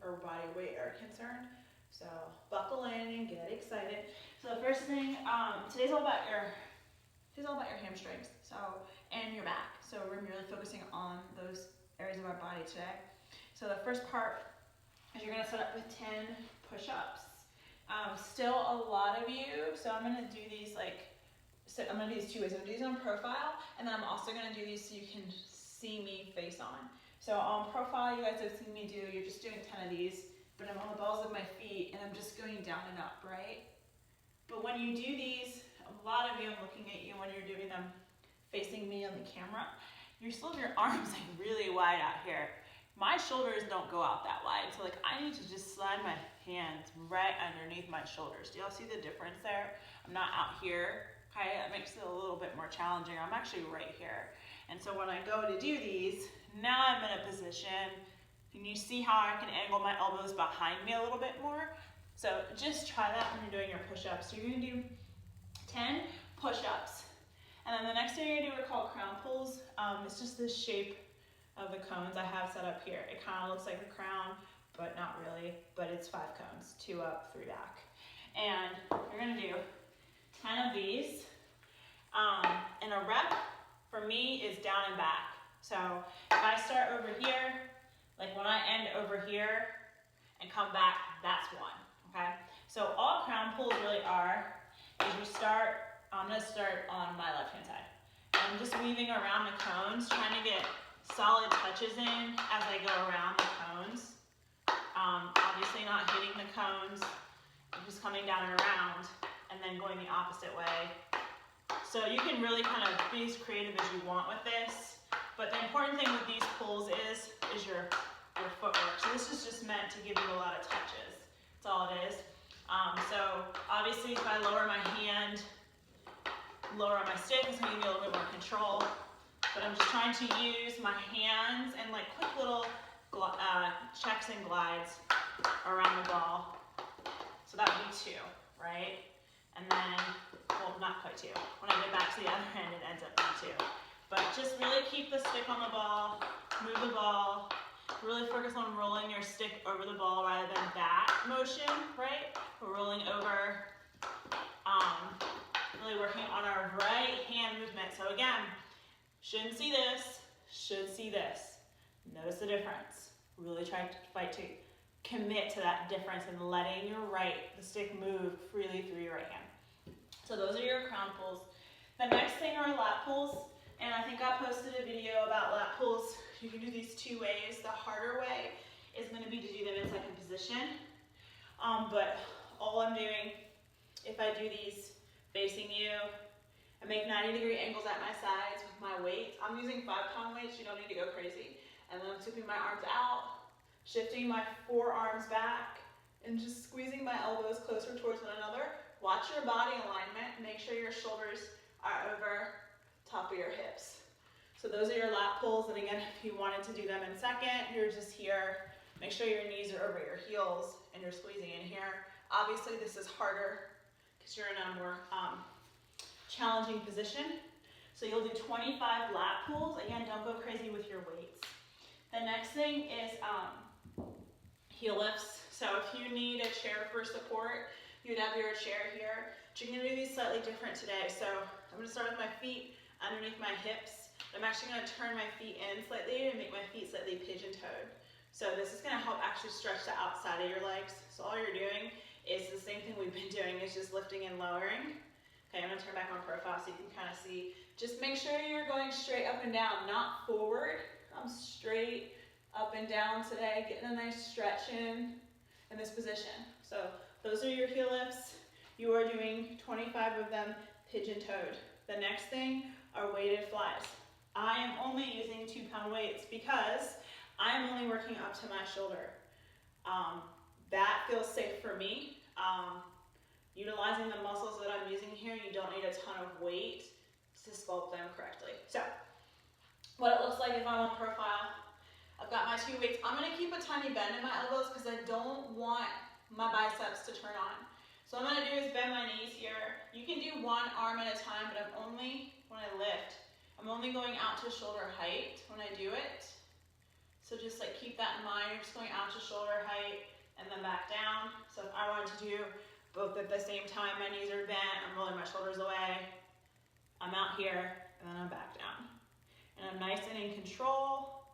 or body weight are concerned. So buckle in and get excited. So the first thing, today's all about your hamstrings, and your back. So we're really focusing on those areas of our body today. So the first part is you're gonna set up with 10 push-ups. Still a lot of you, so I'm gonna do these I'm gonna do these two ways. I'm gonna do these on profile, and then I'm also gonna do these so you can see me face on. So on profile, you guys have seen me do, you're just doing 10 of these, but I'm on the balls of my feet, and I'm just going down and up, right? But when you do these, a lot of you, I'm looking at you when you're doing them facing me on the camera, you still have your arms like really wide out here. My shoulders don't go out that wide, so like I need to just slide my hands right underneath my shoulders. Do y'all see the difference there? I'm not out here, okay? That makes it a little bit more challenging. I'm actually right here. And so when I go to do these, now I'm in a position, and you see how I can angle my elbows behind me a little bit more? So just try that when you're doing your push-ups. So you're gonna do 10 push-ups. And then the next thing you're gonna do are called crown pulls. It's just the shape of the cones I have set up here. It kind of looks like a crown, but not really, but it's 5 cones, 2 up, 3 back. And you're gonna do 10 of these. And a rep for me is down and back. So if I start over here, like when I end over here and come back, that's 1, okay? So all crown pulls really are is you start, I'm gonna start on my left-hand side. I'm just weaving around the cones, trying to get solid touches in as I go around the cones. Obviously not hitting the cones, just coming down and around, and then going the opposite way. So you can really kind of be as creative as you want with this, but the important thing with these pulls is your footwork. So this is just meant to give you a lot of touches. That's all it is. So obviously if I lower my hand, lower on my stick, it's gonna give me a little bit more control. But I'm just trying to use my hands and like quick little checks and glides around the ball. So that would be 2, right? And then, well, not quite 2. When I get back to the other end, it ends up being 2. But just really keep the stick on the ball, move the ball, really focus on rolling your stick over the ball rather than that motion, right? We're rolling over, really working on our right hand movement. So again, shouldn't see this, should see this. Notice the difference. Really try to fight to commit to that difference and letting the stick move freely through your right hand. So those are your crown pulls. The next thing are lat pulls, and I think I posted a video about lat pulls. You can do these 2 ways. The harder way is gonna be to do them in second position. But all I'm doing, if I do these facing you, I make 90-degree angles at my sides with my weights. I'm using 5-pound weights, you don't need to go crazy. And then I'm sweeping my arms out, shifting my forearms back, and just squeezing my elbows closer towards one another. Watch your body alignment. Make sure your shoulders are over top of your hips. So those are your lat pulls. And again, if you wanted to do them in second, you're just here. Make sure your knees are over your heels and you're squeezing in here. Obviously, this is harder because you're in a more challenging position. So you'll do 25 lat pulls. Again, don't go crazy with your weights. The next thing is heel lifts. So if you need a chair for support, you'd have your chair here. But you're gonna do these slightly different today. So I'm gonna start with my feet underneath my hips. I'm actually gonna turn my feet in slightly and make my feet slightly pigeon-toed. So this is gonna help actually stretch the outside of your legs. So all you're doing is the same thing we've been doing, is just lifting and lowering. Okay, I'm gonna turn back on profile so you can kind of see. Just make sure you're going straight up and down, not forward. I'm straight up and down today, getting a nice stretch in this position. So those are your heel lifts. You are doing 25 of them pigeon-toed. The next thing are weighted flies. I am only using 2-pound weights because I'm only working up to my shoulder. That feels safe for me. Utilizing the muscles that I'm using here, you don't need a ton of weight to sculpt them correctly. So what it looks like if I'm on profile, I've got my 2 weights. I'm gonna keep a tiny bend in my elbows because I don't want my biceps to turn on. So what I'm gonna do is bend my knees here. You can do 1 arm at a time, but when I lift, I'm only going out to shoulder height when I do it. So just like keep that in mind. You're just going out to shoulder height and then back down. So if I wanted to do both at the same time, my knees are bent, I'm rolling my shoulders away, I'm out here, and then I'm back down. And I'm nice and in control,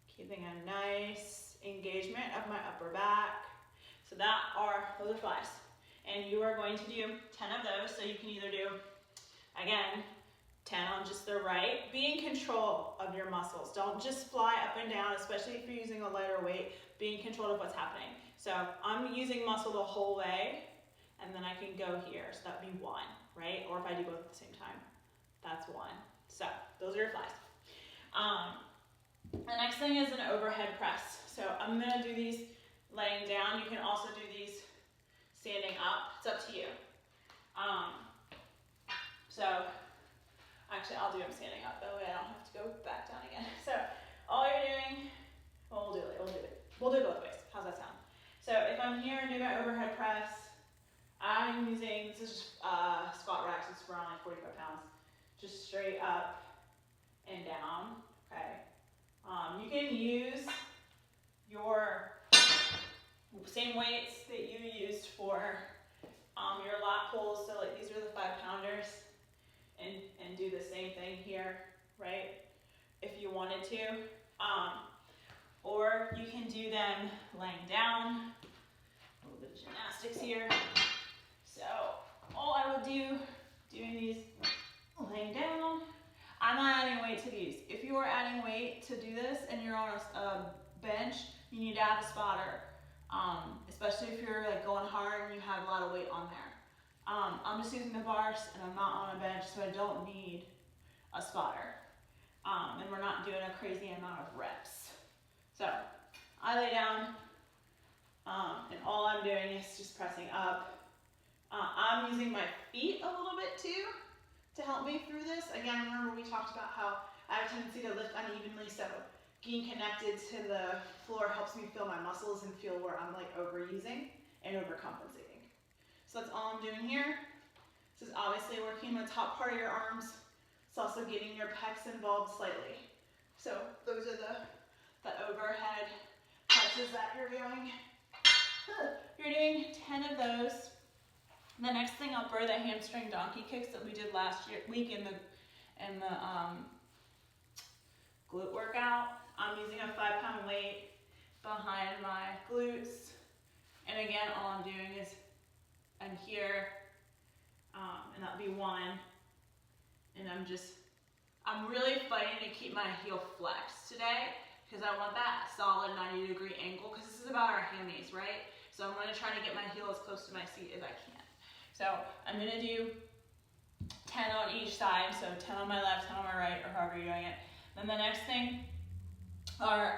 keeping a nice engagement of my upper back. So those are 5s. And you are going to do 10 of those. So you can either do, again, 10 on just the right. Be in control of your muscles. Don't just fly up and down, especially if you're using a lighter weight. Be in control of what's happening. So I'm using muscle the whole way, and then I can go here. So that would be 1, right? Or if I do both at the same time, that's 1. So those are your 5s. The next thing is an overhead press. So I'm going to do these laying down. You can also do these standing up. It's up to you. Actually I'll do them standing up. That way I don't have to go back down again. So all you're doing, well, we'll do it both ways. How's that sound? So if I'm here and doing my overhead press, I'm using, this is just squat racks. It's around like 45 pounds. Just straight up and down, okay? You can use your same weights that you used for your lat pulls. So like these are the 5-pounders, and do the same thing here, right? If you wanted to. Or you can do them laying down. A little bit of gymnastics here. So all I would do, doing these laying down, I'm not adding weight to these. If you are adding weight to do this and you're on a bench, you need to add a spotter. Especially if you're like going hard and you have a lot of weight on there. I'm just using the bars and I'm not on a bench, so I don't need a spotter. And we're not doing a crazy amount of reps. So I lay down, and all I'm doing is just pressing up. I'm using my feet a little bit too to help me through this. Again, remember we talked about how I have a tendency to lift unevenly, so being connected to the floor helps me feel my muscles and feel where I'm like overusing and overcompensating. So that's all I'm doing here. This is obviously working the top part of your arms. It's also getting your pecs involved slightly. So those are the overhead presses that you're doing. You're doing 10 of those. The next thing up are the hamstring donkey kicks that we did last week in the glute workout. I'm using a 5-pound weight behind my glutes. And again, all I'm doing is I'm here, and that'll be 1. And I'm really fighting to keep my heel flexed today because I want that solid 90-degree angle because this is about our hammies, right? So I'm going to try to get my heel as close to my seat as I can. So I'm going to do 10 on each side, so 10 on my left, 10 on my right, or however you're doing it. Then the next thing are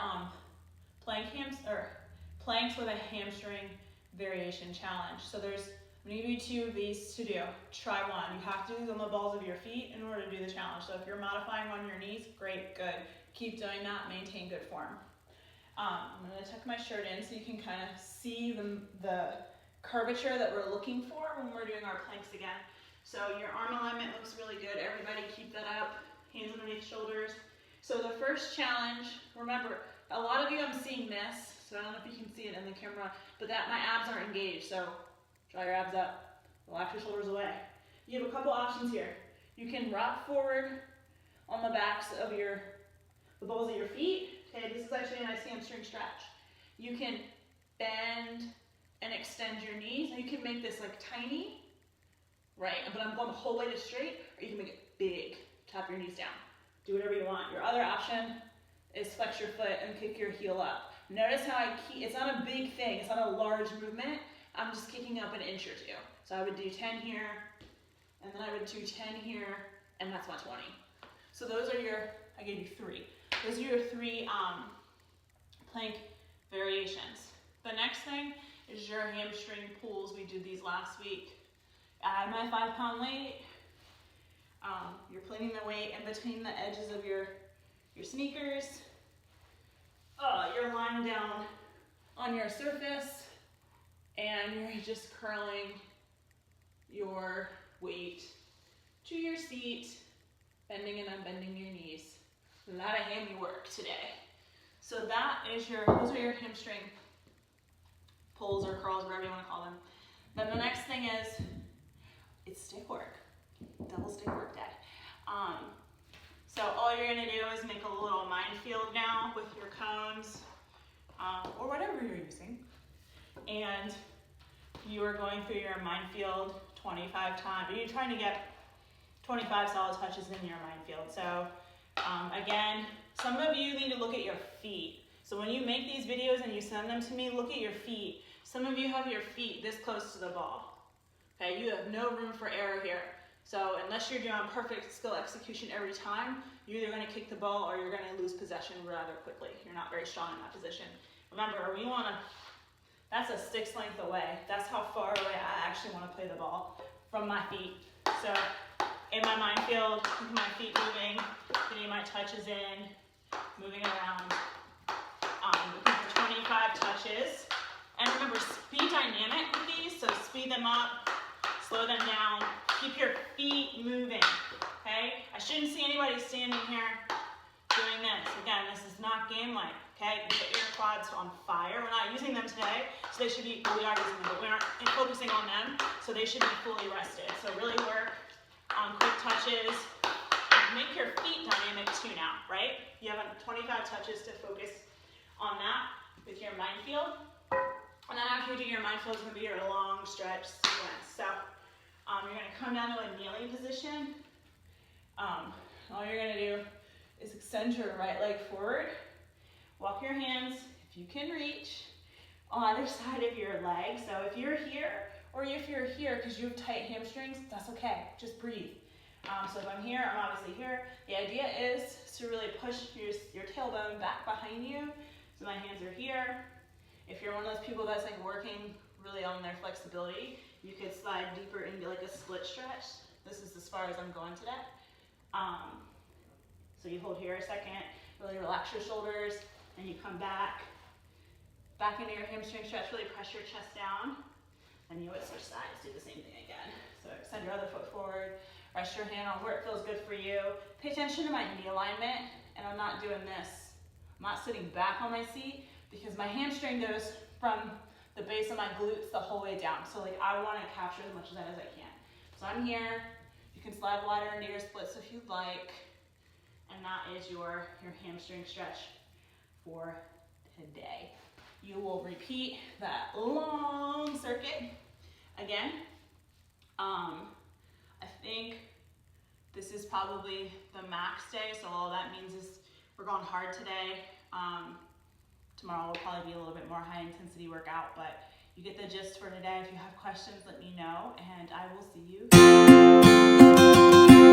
planks with a hamstring variation challenge. So I'm going to give you 2 of these to do. Try one. You have to do it on the balls of your feet in order to do the challenge. So if you're modifying on your knees, great, good. Keep doing that, maintain good form. I'm going to tuck my shirt in so you can kind of see the curvature that we're looking for when we're doing our planks again. So your arm alignment looks really good. Everybody keep that up. Hands underneath shoulders. So the first challenge, remember, a lot of you I'm seeing this, so I don't know if you can see it in the camera, but that my abs aren't engaged, so draw your abs up, relax your shoulders away. You have a couple options here. You can rock forward on the backs of the balls of your feet. Okay, this is actually a nice hamstring stretch. You can bend and extend your knees. You can make this like tiny, right? But I'm going the whole way to straight, or you can make it big, tap your knees down. Do whatever you want. Your other option is flex your foot and kick your heel up. Notice how it's not a big thing, it's not a large movement. I'm just kicking up an inch or 2. So I would do 10 here, and then I would do 10 here, and that's my 20. So those are I gave you 3. Those are your 3 plank variations. The next thing is your hamstring pulls. We did these last week. Add my 5-pound weight. You're putting the weight in between the edges of your sneakers. You're lying down on your surface, and you're just curling your weight to your seat, bending and unbending your knees. A lot of hammy work today. So those are your hamstring pulls or curls, whatever you want to call them. Then the next thing is, it's stick work, double stick work day. So all you're gonna do is make a little minefield now with your cones, or whatever you're using. And you are going through your minefield 25 times. You're trying to get 25 solid touches in your minefield. So again, some of you need to look at your feet. So when you make these videos and you send them to me, look at your feet. Some of you have your feet this close to the ball. Okay, you have no room for error here. So unless you're doing perfect skill execution every time, you're either going to kick the ball or you're going to lose possession rather quickly. You're not very strong in that position. Remember, that's a stick's length away. That's how far away I actually want to play the ball from my feet. So in my minefield, with my feet moving, getting my touches in, moving around, looking for 25 touches. And remember, be dynamic with these, so speed them up, slow them down, keep your feet moving, okay? I shouldn't see anybody standing here doing this. Again, this is not game-like, okay? You get your quads on fire. We're not using them today, so they should be, well, we are using them, but we aren't focusing on them, so they should be fully rested. So really work on quick touches. Make your feet dynamic too now, right? You have 25 touches to focus on that with your minefield. And then after you do your minefield, it's going to be your long stretch sequence. So you're going to come down to a kneeling position. All you're going to do is extend your right leg forward. Walk your hands, if you can reach, on either side of your leg. So if you're here, or if you're here because you have tight hamstrings, that's okay. Just breathe. So if I'm here, I'm obviously here. The idea is to really push your tailbone back behind you. So my hands are here. If you're one of those people that's like working really on their flexibility, you could slide deeper into like a split stretch. This is as far as I'm going today. So you hold here a second, really relax your shoulders, and you come back into your hamstring stretch, really press your chest down, and you would switch sides, do the same thing again. So extend your other foot forward, rest your hand on where it feels good for you. Pay attention to my knee alignment, and I'm not doing this. I'm not sitting back on my seat because my hamstring goes from the base of my glutes the whole way down. So like I want to capture as much of that as I can. So I'm here. You can slide wider into your splits if you'd like. And that is your hamstring stretch for today. You will repeat that long circuit again. I think this is probably the max day, so all that means is we're going hard today. Tomorrow will probably be a little bit more high intensity workout, but you get the gist for today. If you have questions, let me know, and I will see you.